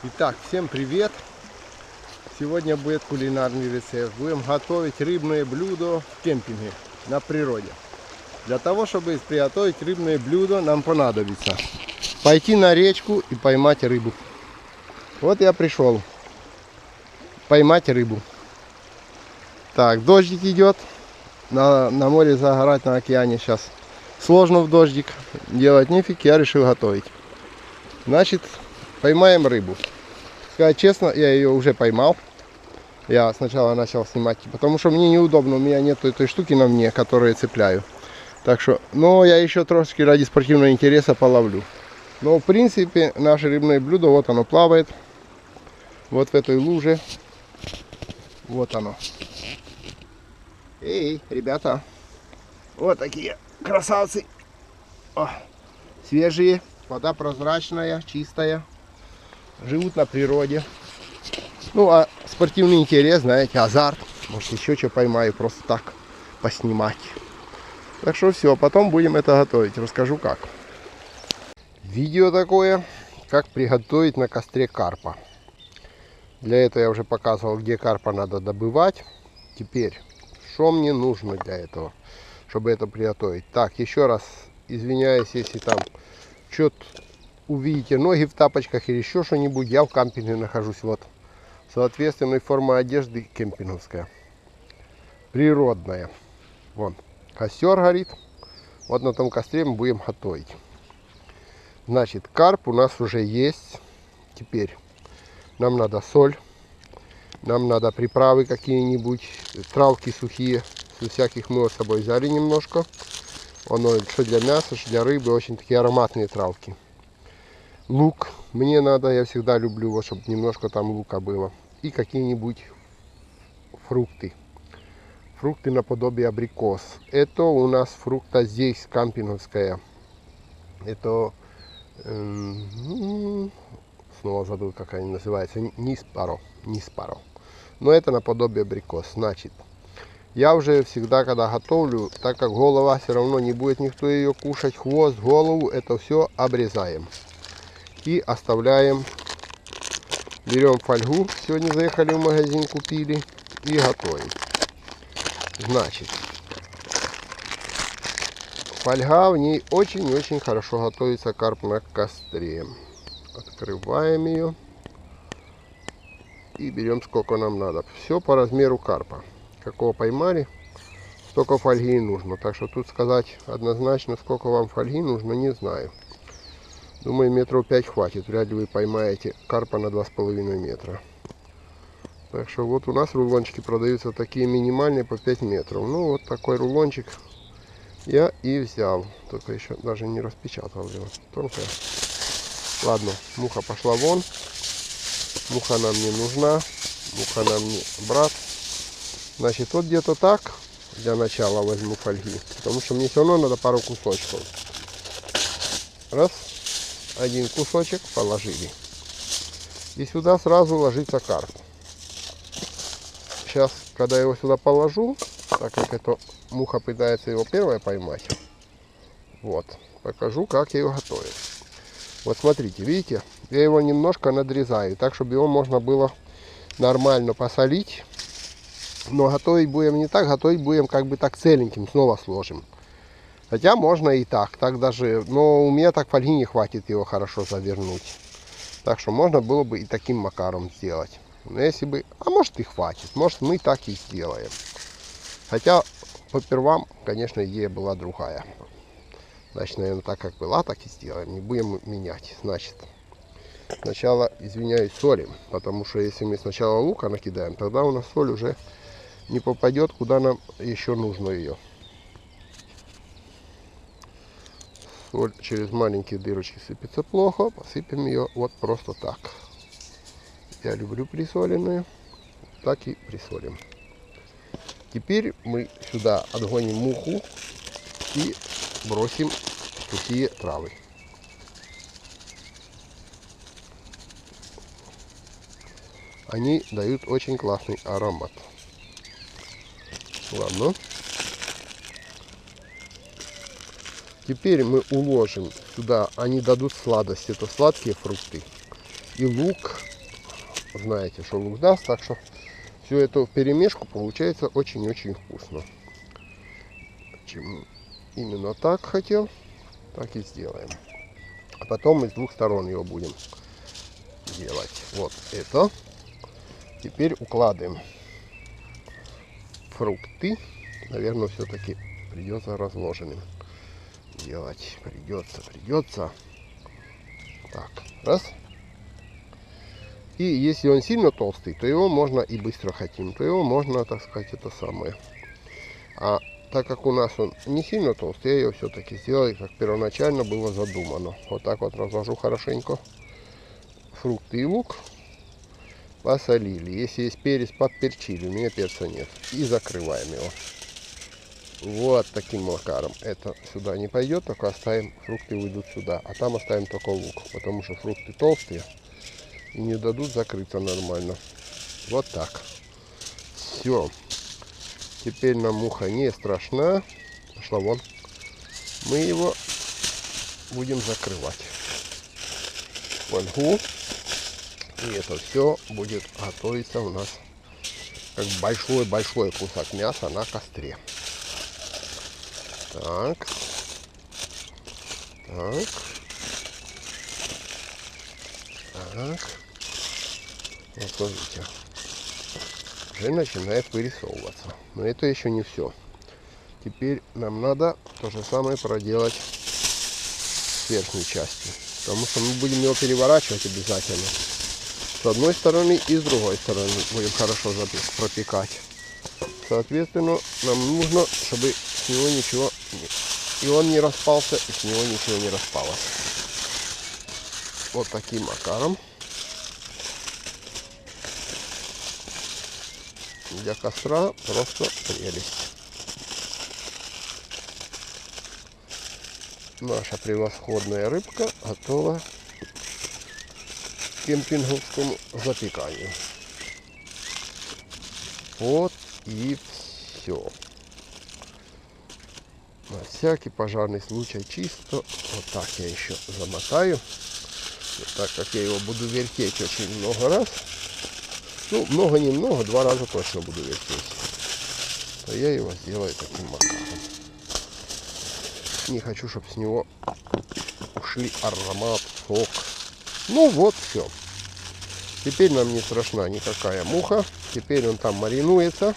Итак, всем привет! Сегодня будет кулинарный рецепт. Будем готовить рыбное блюдо в кемпинге на природе. Для того, чтобы приготовить рыбное блюдо, нам понадобится пойти на речку и поймать рыбу. Вот я пришел поймать рыбу. Так, дождик идет. На море загорать, на океане сейчас сложно в дождик. Делать нефиг, я решил готовить. Значит, поймаем рыбу. Сказать честно, я ее уже поймал. Я сначала начал снимать, потому что мне неудобно, у меня нет этой штуки на мне, которую я цепляю. Так что, но я еще трошки ради спортивного интереса половлю. Но в принципе, наше рыбное блюдо, вот оно плавает. Вот в этой луже. Вот оно. Эй, ребята. Вот такие красавцы. О, свежие, вода прозрачная, чистая. Живут на природе. Ну, а спортивный интерес, знаете, азарт. Может, еще что поймаю, просто так поснимать. Так что все, потом будем это готовить. Расскажу как. Видео такое, как приготовить на костре карпа. Для этого я уже показывал, где карпа надо добывать. Теперь, что мне нужно для этого, чтобы это приготовить. Так, еще раз извиняюсь, если там что-то увидите, ноги в тапочках или еще что-нибудь. Я в кампинге нахожусь. Вот. Соответственно, форма одежды кемпинговская. Природная. Вон. Костер горит. Вот на том костре мы будем готовить. Значит, карп у нас уже есть. Теперь нам надо соль. Нам надо приправы какие-нибудь. Травки сухие. Со всяких мы с собой взяли немножко. Оно что для мяса, что для рыбы. Очень такие ароматные травки. Лук мне надо, я всегда люблю, вот, чтобы немножко там лука было. И какие-нибудь фрукты. Фрукты наподобие абрикос. Это у нас фрукта здесь кампинговская. Это, снова забыл, как они называются, ниспаро. Но это наподобие абрикос. Значит, я уже всегда, когда готовлю, так как голова все равно не будет никто ее кушать, хвост, голову, это все обрезаем. И оставляем, берем фольгу, сегодня заехали в магазин, купили, и готовим. Значит, фольга, в ней очень-очень хорошо готовится карп на костре. Открываем ее и берем сколько нам надо. Все по размеру карпа. Какого поймали, столько фольги нужно. Так что тут сказать однозначно, сколько вам фольги нужно, не знаю. Думаю, метров 5 хватит. Вряд ли вы поймаете карпа на 2,5 метра. Так что вот у нас рулончики продаются такие минимальные по 5 метров. Ну вот такой рулончик я и взял. Только еще даже не распечатал его. Тонкая. Ладно, муха пошла вон. Муха нам не нужна. Муха нам не брат. Значит, вот где-то так для начала возьму фольги. Потому что мне все равно надо пару кусочков. Раз. Один кусочек положили. И сюда сразу ложится карп. Сейчас, когда я его сюда положу, так как эта муха пытается его первая поймать, вот, покажу, как я его готовлю. Вот смотрите, видите, я его немножко надрезаю, так, чтобы его можно было нормально посолить. Но готовить будем не так, готовить будем как бы так целеньким, снова сложим. Хотя можно и так даже, но у меня так фольги не хватит его хорошо завернуть. Так что можно было бы и таким макаром сделать. Но если бы, а может и хватит, может мы так и сделаем. Хотя попервам, конечно, идея была другая. Значит, наверное, так как была, так и сделаем. Не будем менять. Значит, сначала, извиняюсь, солим. Потому что если мы сначала лука накидаем, тогда у нас соль уже не попадет, куда нам еще нужно ее. Соль через маленькие дырочки сыпется плохо, посыпем ее вот просто так. Я люблю присоленную, так и присолим. Теперь мы сюда отгоним муху и бросим сухие травы. Они дают очень классный аромат. Ладно. Теперь мы уложим сюда, они дадут сладость, это сладкие фрукты. И лук, знаете, что лук даст. Так что все это в перемешку получается очень-очень вкусно. Почему именно так хотел, так и сделаем. А потом мы с двух сторон его будем делать. Вот это. Теперь укладываем фрукты. Наверное, все-таки придется разложенным делать. Придется. Так, раз. И если он сильно толстый, то его можно и быстро хотим, то его можно, так сказать, это самое. А так как у нас он не сильно толстый, я ее все-таки сделаю, как первоначально было задумано. Вот так вот разложу хорошенько фрукты и лук. Посолили. Если есть перец, подперчили. У меня перца нет. И закрываем его. Вот таким макаром. Это сюда не пойдет, только оставим, фрукты уйдут сюда. А там оставим только лук, потому что фрукты толстые и не дадут закрыться нормально. Вот так. Все. Теперь нам муха не страшна. Пошла вон. Мы его будем закрывать. Фольгу. И это все будет готовиться у нас как большой-большой кусок мяса на костре. Так. Так. Так. Вот смотрите. Уже начинает вырисовываться. Но это еще не все. Теперь нам надо то же самое проделать с верхней частью. Потому что мы будем его переворачивать обязательно. С одной стороны и с другой стороны будем хорошо пропекать. Соответственно, нам нужно, чтобы с него ничего и он не распался, и с него ничего не распалось. Вот таким макаром. Для костра просто прелесть. Наша превосходная рыбка готова к кемпинговскому запеканию. Вот и все. На всякий пожарный случай чисто. Вот так я еще замотаю. Вот так как я его буду вертеть очень много раз. Ну, много-немного, 2 раза точно буду вертеть. То я его сделаю таким макаром. Не хочу, чтобы с него ушли аромат, сок. Ну вот, все. Теперь нам не страшна никакая муха. Теперь он там маринуется.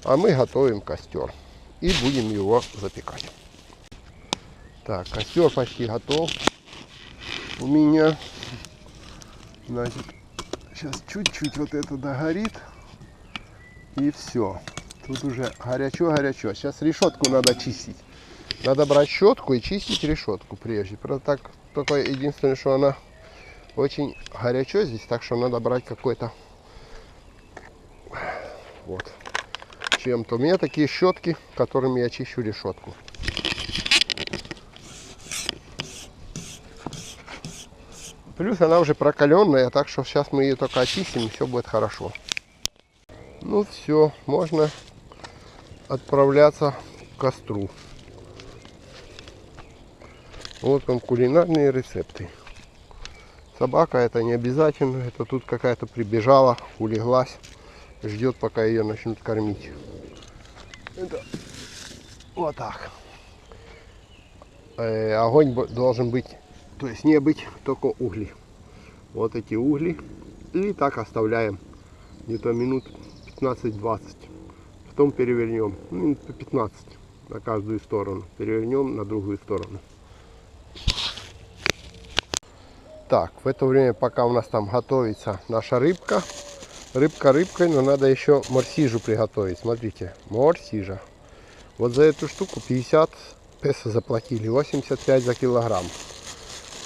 А мы готовим костер. И будем его запекать. Так, костер почти готов. У меня, значит, сейчас чуть-чуть вот это догорит. И все. Тут уже горячо-горячо. Сейчас решетку надо чистить. Надо брать щетку и чистить решетку прежде. Правда, так, только единственное, что она очень горячо здесь. Так что надо брать какой-то вот чем-то. У меня такие щетки, которыми я чищу решетку. Плюс она уже прокаленная, так что сейчас мы ее только очистим, и все будет хорошо. Ну все, можно отправляться к костру. Вот вам кулинарные рецепты. Собака это не обязательно, это тут какая-то прибежала, улеглась, ждет, пока ее начнут кормить. Это вот так. Огонь должен быть, то есть не быть, только угли. Вот эти угли. И так оставляем где-то минут 15-20. Потом перевернем. Ну, по 15 на каждую сторону. Перевернем на другую сторону. Так, в это время, пока у нас там готовится наша рыбка. Рыбка рыбкой, но надо еще морсижу приготовить. Смотрите, морсижа. Вот за эту штуку 50 песо заплатили, 85 за килограмм.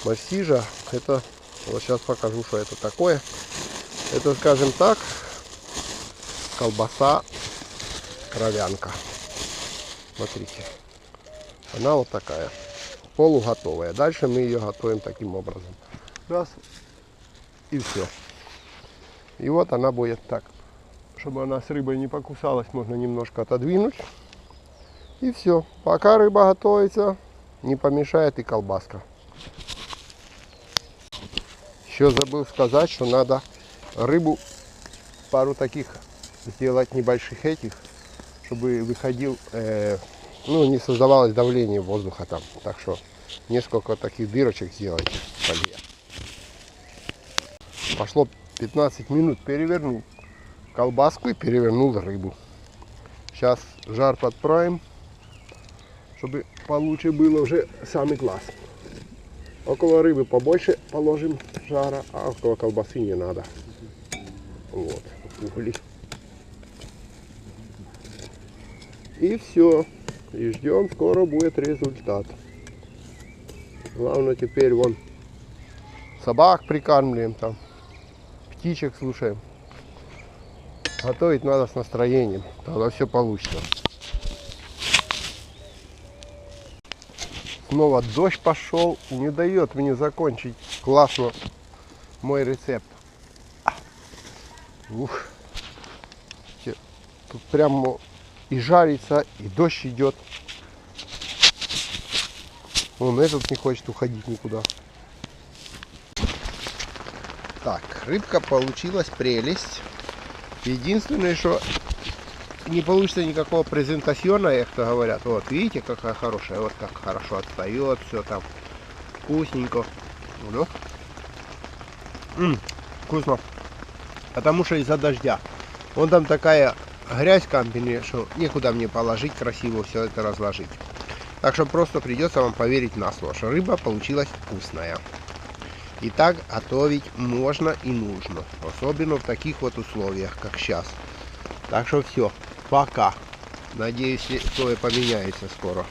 Морсижа, это, вот сейчас покажу, что это такое. Это, скажем так, колбаса кровянка. Смотрите, она вот такая, полуготовая. Дальше мы ее готовим таким образом. Раз, и все. И вот она будет так. Чтобы она с рыбой не покусалась, можно немножко отодвинуть. И все. Пока рыба готовится, не помешает и колбаска. Еще забыл сказать, что надо рыбу, пару таких сделать небольших этих, чтобы выходил, ну, не создавалось давление воздуха там. Так что несколько таких дырочек сделать в фольге. Пошло 15 минут, перевернул колбаску и перевернул рыбу. Сейчас жар подправим, чтобы получше было уже самый класс. Около рыбы побольше положим жара, а около колбасы не надо. Вот, угли. И все. И ждем, скоро будет результат. Главное теперь вон собак прикармливаем там, птичек слушаем. Готовить надо с настроением, тогда все получится. Снова дождь пошел, не дает мне закончить классно мой рецепт. Ух. Тут прямо и жарится, и дождь идет. Вон этот не хочет уходить никуда. Так, рыбка получилась прелесть. Единственное, что не получится никакого презентациона, как говорят. Вот, видите, какая хорошая, вот как хорошо отстает, все там вкусненько. Ну, вкусно. Потому что из-за дождя. Вон там такая грязь в кампине, что некуда мне положить красиво все это разложить. Так что просто придется вам поверить на слово, что рыба получилась вкусная. И так готовить можно и нужно. Особенно в таких вот условиях, как сейчас. Так что все. Пока. Надеюсь, что поменяется скоро.